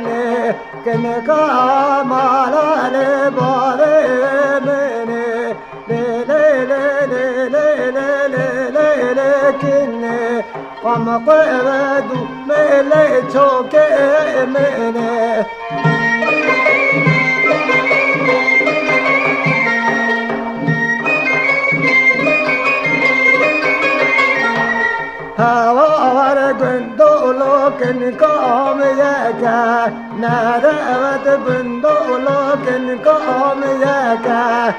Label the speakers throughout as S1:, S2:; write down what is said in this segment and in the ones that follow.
S1: مني كن كمال البار مني لي لي لي لي لي لي لي لي كني قم قردو ملي تشوك مني هوار بندولو كن كام يكا نادوت بندولو كن كام يكا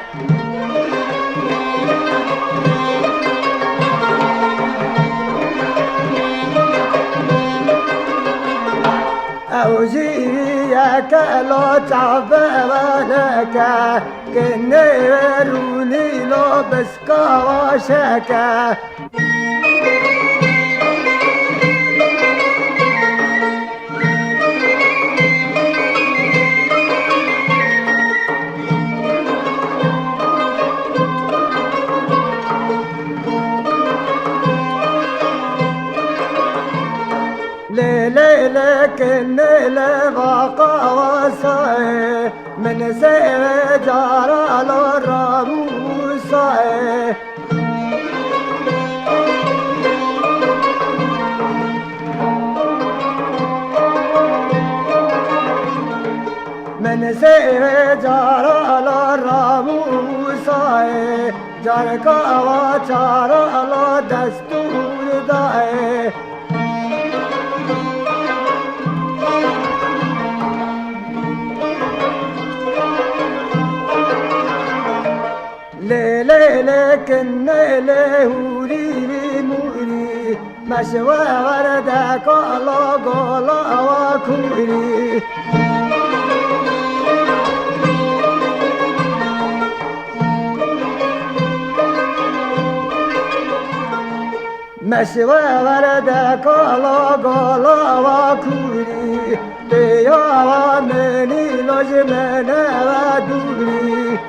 S1: أوجيك لو تعبانك كنيروني لو بسكا وشكا لكن لبقى وصاي من سجار الرموساي من سجار الرموساي جارك وچار دستور داي لكن لهولي موري مشوى وردك على قلا وكوري مشوى وردك على قلا وكوري ليا مني لجمنا ودوري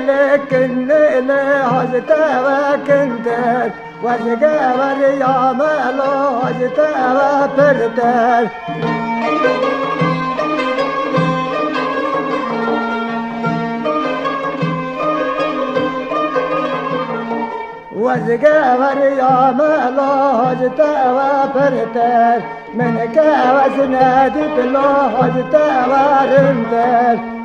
S1: لكن هجت وكنتر وزقار يا مالو هجت وبردر وزقار يا مالو هجت وبردر من كاوز نادي بلو هجت ورندر